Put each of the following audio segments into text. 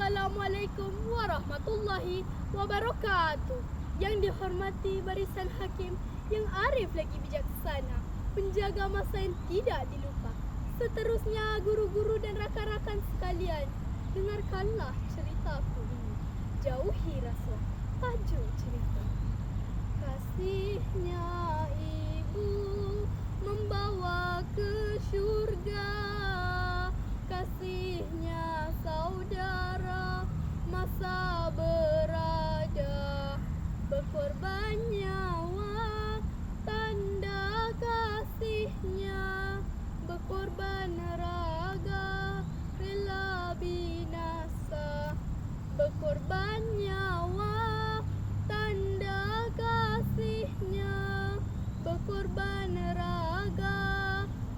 Assalamualaikum warahmatullahi wabarakatuh. Yang dihormati barisan hakim yang arif lagi bijaksana, penjaga masa yang tidak dilupa. Seterusnya guru-guru dan rakan-rakan sekalian, dengarkanlah ceritaku ini. Jauhi rasuah, tajuk cerita. Kasihnya ibu membawa ke syurga, kasihnya saudara masa berada, berkorban nyawa tanda kasihnya, berkorban raga rela binasa, berkorban nyawa tanda kasihnya, berkorban raga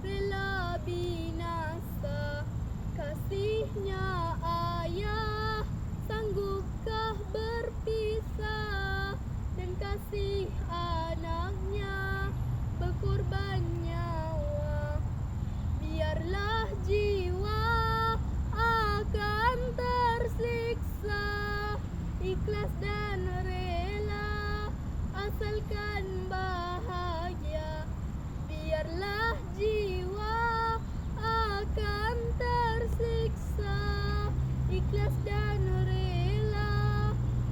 rela binasa. Kasihnya ayah sanggupkah berpisah, dan kasih anaknya berkorban nyawa. Biarlah jiwa akan tersiksa, ikhlas dan rela asalkan bahagia. Biarlah jiwa akan tersiksa, ikhlas dan rela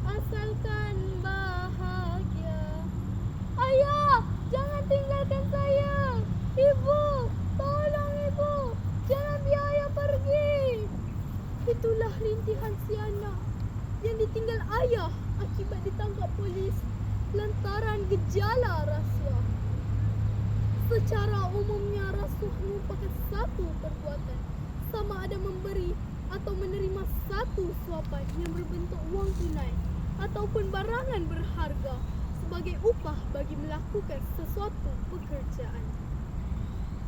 asalkan bahagia. Ayah, jangan tinggalkan saya. Ibu, tolong ibu, jangan biar ayah pergi. Itulah rintihan si anak yang ditinggal ayah akibat ditangkap polis lantaran gejala rasuah. Secara umumnya rasuah merupakan satu perbuatan, sama ada memberi atau menerima satu suapan yang berbentuk wang tunai ataupun barangan berharga sebagai upah bagi melakukan sesuatu pekerjaan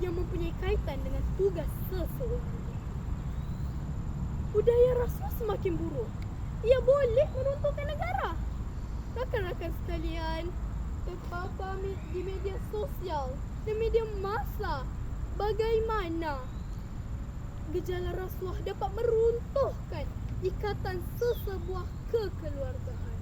yang mempunyai kaitan dengan tugas seseorang. Budaya rasuah semakin buruk. Ia boleh meruntuhkan negara. Rakan-rakan sekalian, terpapar di media sosial dan media massa bagaimana gejala rasuah dapat meruntuhkan ikatan sesebuah kekeluargaan.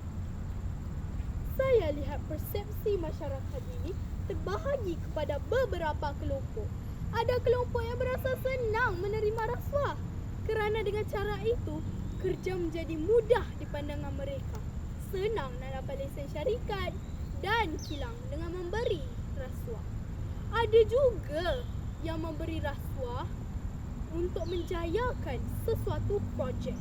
Saya lihat persepsi masyarakat ini terbahagi kepada beberapa kelompok. Ada kelompok yang berasa senang menerima rasuah kerana dengan cara itu kerja menjadi mudah di pandangan mereka. Senang nak dapat lesen syarikat dan kilang dengan memberi rasuah. Ada juga yang memberi rasuah untuk menjayakan sesuatu projek.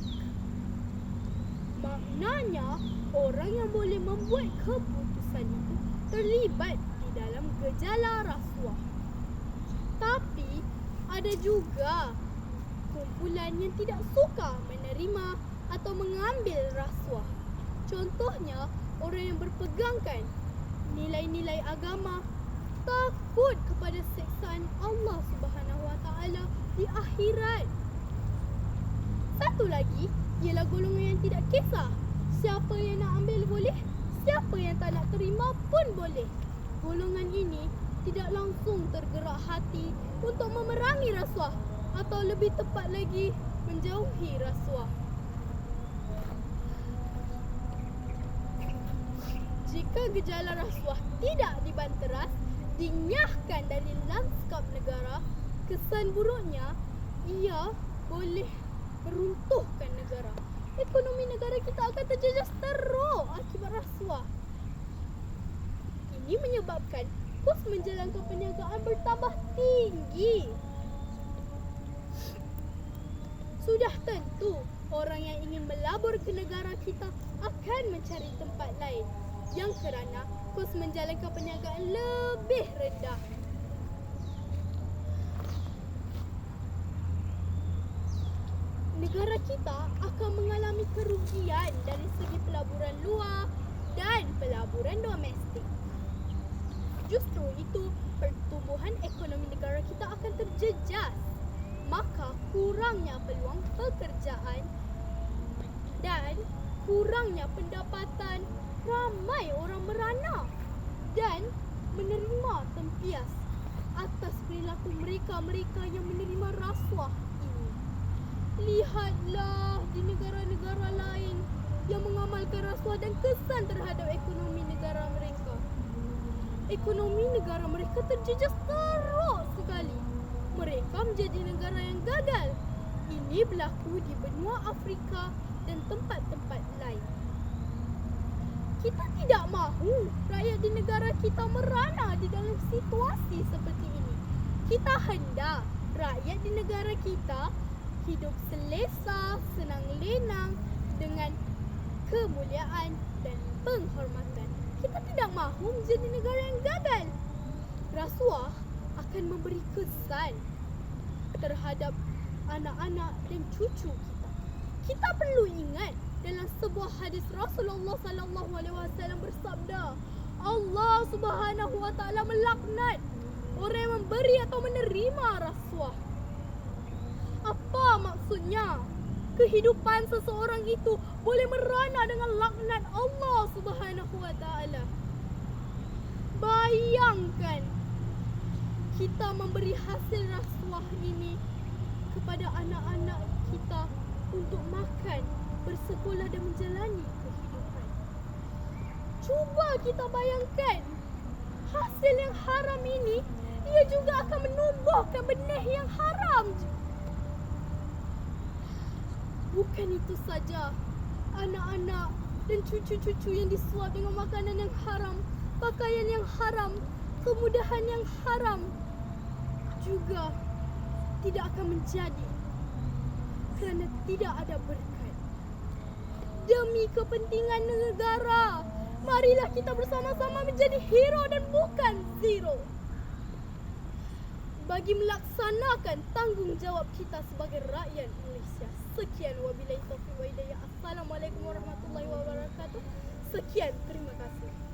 Maknanya, orang yang boleh membuat keputusan itu terlibat di dalam gejala rasuah. Tapi, ada juga kumpulan yang tidak suka menerima atau mengambil rasuah. Contohnya, orang yang berpegangkan nilai-nilai agama, takut kepada siksaan Allah Subhanahu Wa Taala di akhirat. Satu lagi ialah golongan yang tidak kisah. Siapa yang nak ambil boleh, siapa yang tak nak terima pun boleh. Golongan ini tidak langsung tergerak hati untuk memerangi rasuah atau lebih tepat lagi menjauhi rasuah. Jika gejala rasuah tidak dibanteras, dinyahkan dari lanskap negara, kesan buruknya ia boleh meruntuhkan negara. Ekonomi negara kita akan terjejas teruk akibat rasuah. Ini menyebabkan kos menjalankan perniagaan bertambah tinggi. Sudah tentu orang yang ingin melabur ke negara kita akan mencari tempat lain yang kerana kos menjalankan perniagaan lebih rendah. Negara kita akan mengalami kerugian dari segi pelaburan luar dan pelaburan domestik. Justru itu, pertumbuhan ekonomi negara kita akan terjejas. Maka kurangnya peluang pekerjaan dan kurangnya pendapatan, ramai orang merana dan menerima tempias atas perilaku mereka-mereka yang menerima rasuah ini. Lihatlah di negara-negara lain yang mengamalkan rasuah dan kesan terhadap ekonomi negara mereka. Ekonomi negara mereka terjejas teruk sekali. Mereka menjadi negara yang gagal. Ini berlaku di benua Afrika dan tempat-tempat lain. Kita tidak mahu rakyat di negara kita merana di dalam situasi seperti ini. Kita hendak rakyat di negara kita hidup selesa, senang lenang dengan kemuliaan dan penghormatan. Kita tidak mahu menjadi negara yang gagal. Rasuah akan memberi kesan terhadap anak-anak dan cucu kita. Kita perlu ingat dalam sebuah hadis Rasulullah sallallahu alaihi wasallam bersabda, Allah Subhanahu wa taala melaknat orang yang memberi atau menerima rasuah. Apa maksudnya? Kehidupan seseorang itu boleh merana dengan laknat Allah Subhanahu wa taala. Bayangkan kita memberi hasil rasuah ini kepada anak-anak kita untuk makan, bersekolah dan menjalani kehidupan. Cuba kita bayangkan, hasil yang haram ini ia juga akan menumbuhkan benih yang haram. Bukan itu saja, anak-anak dan cucu-cucu yang disuap dengan makanan yang haram, pakaian yang haram, kemudahan yang haram juga tidak akan menjadi kerana tidak ada berkat. Demi kepentingan negara, marilah kita bersama-sama menjadi hero dan bukan zero. Bagi melaksanakan tanggungjawab kita sebagai rakyat Malaysia. Sekian, wabillahi taufiq wa hidayah. Assalamualaikum warahmatullahi wabarakatuh. Sekian, terima kasih.